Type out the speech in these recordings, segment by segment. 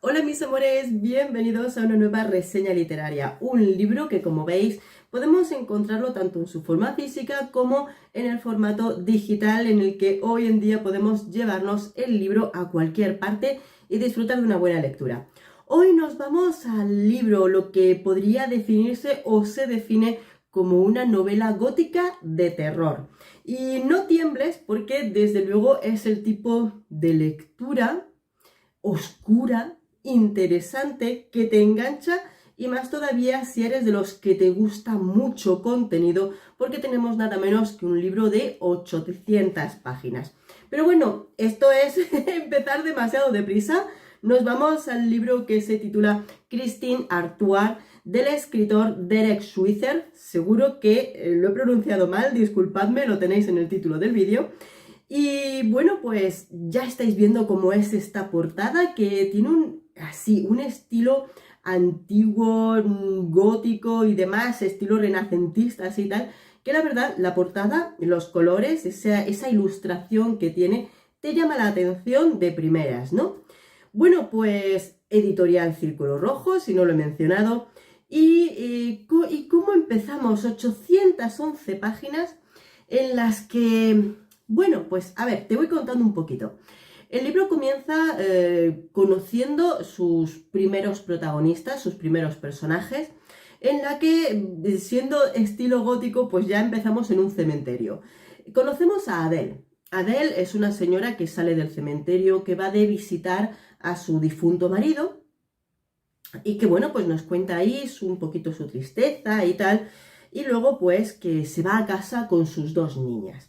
Hola mis amores, bienvenidos a una nueva reseña literaria, un libro que como veis podemos encontrarlo tanto en su forma física como en el formato digital en el que hoy en día podemos llevarnos el libro a cualquier parte y disfrutar de una buena lectura. Hoy nos vamos al libro, lo que podría definirse o se define como una novela gótica de terror. Y no tiembles porque desde luego es el tipo de lectura oscura, interesante, que te engancha y más todavía si eres de los que te gusta mucho contenido, porque tenemos nada menos que un libro de 800 páginas. Pero bueno, esto es empezar demasiado deprisa. Nos vamos al libro que se titula Christine Artois, del escritor Derek Schweitzer. Seguro que lo he pronunciado mal, disculpadme, lo tenéis en el título del vídeo. Y bueno, pues ya estáis viendo cómo es esta portada, que tiene un estilo antiguo, gótico y demás, estilo renacentista, así tal, que la verdad, la portada, los colores, esa ilustración que tiene, te llama la atención de primeras, ¿no? Bueno, pues editorial Círculo Rojo, si no lo he mencionado, y cómo empezamos, 811 páginas en las que... Bueno, pues a ver, te voy contando un poquito. El libro comienza conociendo sus primeros protagonistas, sus primeros personajes, en la que, siendo estilo gótico, pues ya empezamos en un cementerio. Conocemos a Adele. Adele es una señora que sale del cementerio, que va de visitar a su difunto marido y que, bueno, pues nos cuenta ahí un poquito su tristeza y tal, y luego pues que se va a casa con sus dos niñas.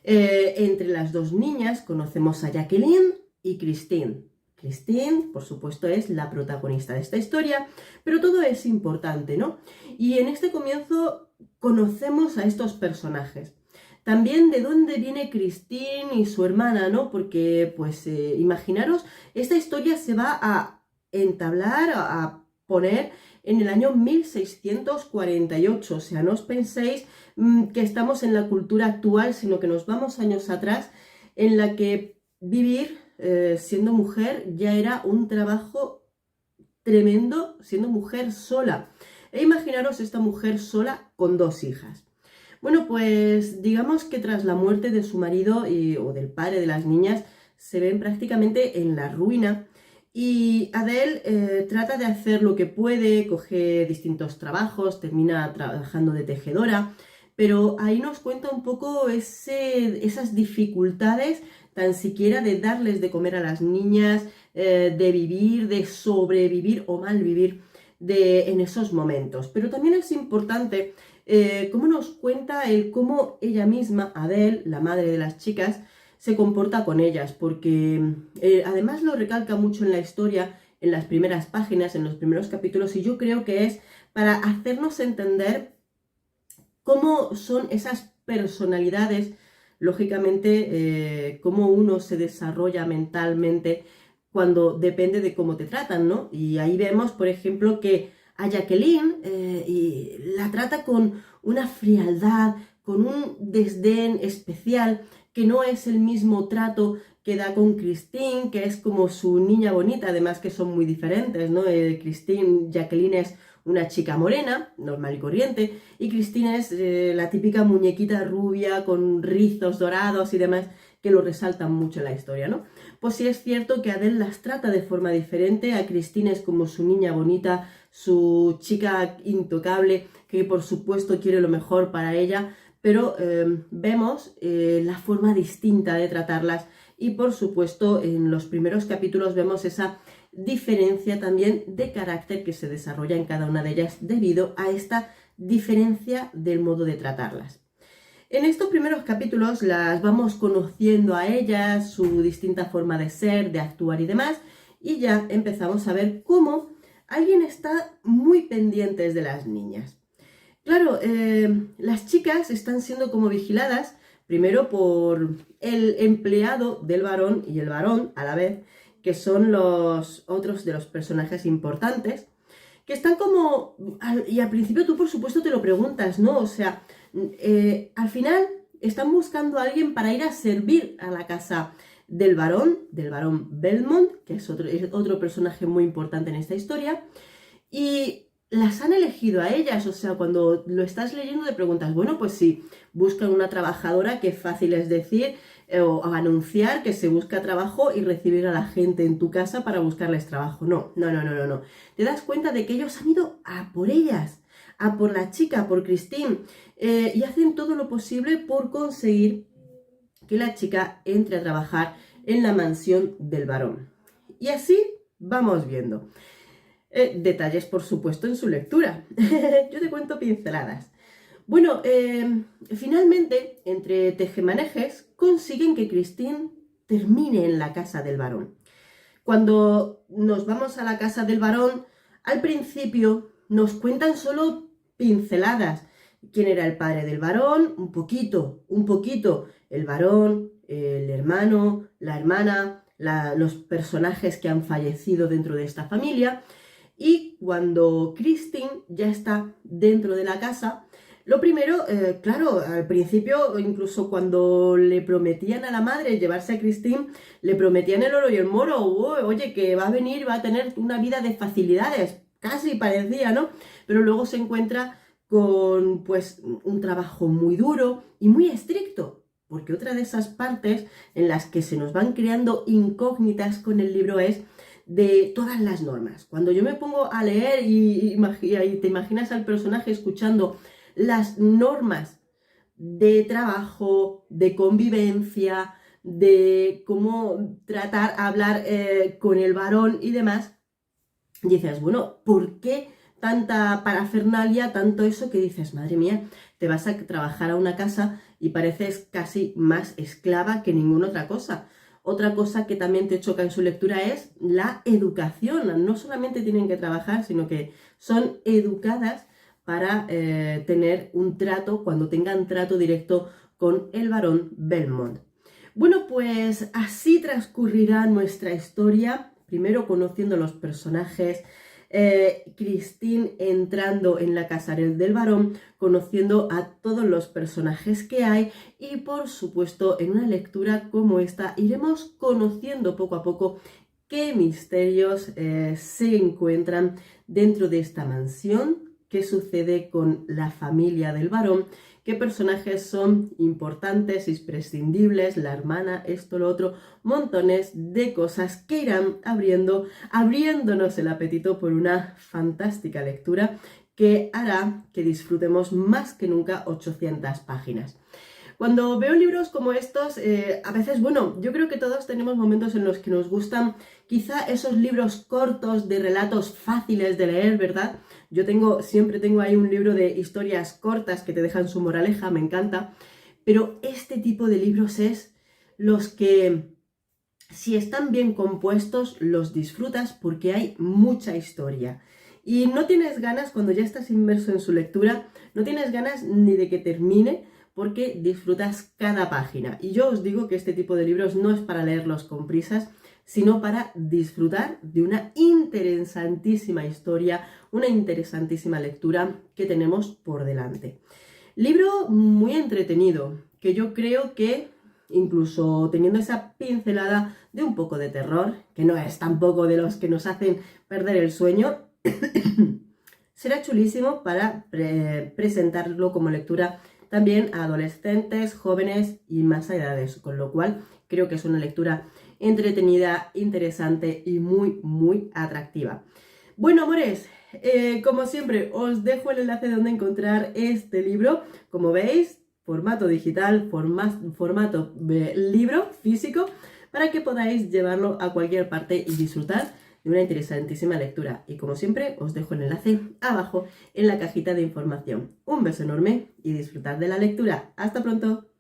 Entre las dos niñas conocemos a Jacqueline y Christine. Christine, por supuesto, es la protagonista de esta historia, pero todo es importante, ¿no? Y en este comienzo conocemos a estos personajes. También de dónde viene Christine y su hermana, ¿no? Porque, pues, imaginaros, esta historia se va a entablar, a poner en el año 1648, o sea, no os penséis que estamos en la cultura actual, sino que nos vamos años atrás, en la que vivir siendo mujer ya era un trabajo tremendo, siendo mujer sola. E imaginaros esta mujer sola con dos hijas. Bueno, pues digamos que tras la muerte de su marido o del padre de las niñas, se ven prácticamente en la ruina. Y Adele trata de hacer lo que puede, coge distintos trabajos, termina trabajando de tejedora, pero ahí nos cuenta un poco esas dificultades tan siquiera de darles de comer a las niñas, de vivir, de sobrevivir o malvivir en esos momentos. Pero también es importante cómo nos cuenta cómo ella misma, Adele, la madre de las chicas, se comporta con ellas, porque además lo recalca mucho en la historia, en las primeras páginas, en los primeros capítulos, y yo creo que es para hacernos entender cómo son esas personalidades, lógicamente, cómo uno se desarrolla mentalmente cuando depende de cómo te tratan, ¿no? Y ahí vemos, por ejemplo, que a Jacqueline y la trata con una frialdad, con un desdén especial, que no es el mismo trato que da con Christine, que es como su niña bonita, además que son muy diferentes, ¿no? Jacqueline es una chica morena, normal y corriente, y Christine es la típica muñequita rubia con rizos dorados y demás, que lo resaltan mucho en la historia, ¿no? Pues sí es cierto que Adele las trata de forma diferente, a Christine es como su niña bonita, su chica intocable, que por supuesto quiere lo mejor para ella, pero vemos la forma distinta de tratarlas y por supuesto en los primeros capítulos vemos esa diferencia también de carácter que se desarrolla en cada una de ellas debido a esta diferencia del modo de tratarlas. En estos primeros capítulos las vamos conociendo a ellas, su distinta forma de ser, de actuar y demás, y ya empezamos a ver cómo alguien está muy pendiente de las niñas. Claro, las chicas están siendo como vigiladas, primero por el empleado del varón y el varón a la vez, que son los otros de los personajes importantes, que están como... Y al principio tú por supuesto te lo preguntas, ¿no? O sea, al final están buscando a alguien para ir a servir a la casa del varón Belmont, que es otro personaje muy importante en esta historia, y las han elegido a ellas. O sea, cuando lo estás leyendo te preguntas, bueno, pues si buscan una trabajadora, qué fácil es decir, o anunciar que se busca trabajo y recibir a la gente en tu casa para buscarles trabajo. No. Te das cuenta de que ellos han ido a por ellas, a por la chica, por Christine, y hacen todo lo posible por conseguir que la chica entre a trabajar en la mansión del varón. Y así vamos viendo. Detalles, por supuesto, en su lectura. Yo te cuento pinceladas. Bueno, finalmente, entre tejemanejes, consiguen que Christine termine en la casa del varón. Cuando nos vamos a la casa del varón, al principio nos cuentan solo pinceladas. ¿Quién era el padre del varón? Un poquito. El varón, el hermano, la hermana, los personajes que han fallecido dentro de esta familia. Y cuando Christine ya está dentro de la casa, lo primero, claro, al principio, incluso cuando le prometían a la madre llevarse a Christine, le prometían el oro y el moro. Oye, que va a venir, va a tener una vida de facilidades, casi parecía, ¿no? Pero luego se encuentra con, pues, un trabajo muy duro y muy estricto, porque otra de esas partes en las que se nos van creando incógnitas con el libro es de todas las normas. Cuando yo me pongo a leer y te imaginas al personaje escuchando las normas de trabajo, de convivencia, de cómo tratar, hablar con el varón y demás, dices, bueno, ¿por qué tanta parafernalia, tanto eso que dices, madre mía, te vas a trabajar a una casa y pareces casi más esclava que ninguna otra cosa? Otra cosa que también te choca en su lectura es la educación. No solamente tienen que trabajar, sino que son educadas para tener un trato, cuando tengan trato directo con el varón Belmont. Bueno, pues así transcurrirá nuestra historia, primero conociendo los personajes, Christine entrando en la casa del varón, conociendo a todos los personajes que hay y por supuesto en una lectura como esta iremos conociendo poco a poco qué misterios se encuentran dentro de esta mansión, qué sucede con la familia del varón, qué personajes son importantes, imprescindibles, la hermana, esto, lo otro, montones de cosas que irán abriéndonos el apetito por una fantástica lectura que hará que disfrutemos más que nunca 800 páginas. Cuando veo libros como estos, a veces, bueno, yo creo que todos tenemos momentos en los que nos gustan quizá esos libros cortos de relatos fáciles de leer, ¿verdad? Yo siempre tengo ahí un libro de historias cortas que te dejan su moraleja, me encanta, pero este tipo de libros es los que, si están bien compuestos, los disfrutas porque hay mucha historia. Y no tienes ganas, cuando ya estás inmerso en su lectura, no tienes ganas ni de que termine, porque disfrutas cada página. Y yo os digo que este tipo de libros no es para leerlos con prisas, sino para disfrutar de una interesantísima historia, una interesantísima lectura que tenemos por delante. Libro muy entretenido, que yo creo que incluso teniendo esa pincelada de un poco de terror, que no es tampoco de los que nos hacen perder el sueño, será chulísimo para presentarlo como lectura también a adolescentes, jóvenes y más edades, con lo cual creo que es una lectura entretenida, interesante y muy, muy atractiva. Bueno, amores, como siempre, os dejo el enlace donde encontrar este libro. Como veis, formato digital, formato libro físico, para que podáis llevarlo a cualquier parte y disfrutar de una interesantísima lectura. Y como siempre, os dejo el enlace abajo en la cajita de información. Un beso enorme y disfrutad de la lectura. ¡Hasta pronto!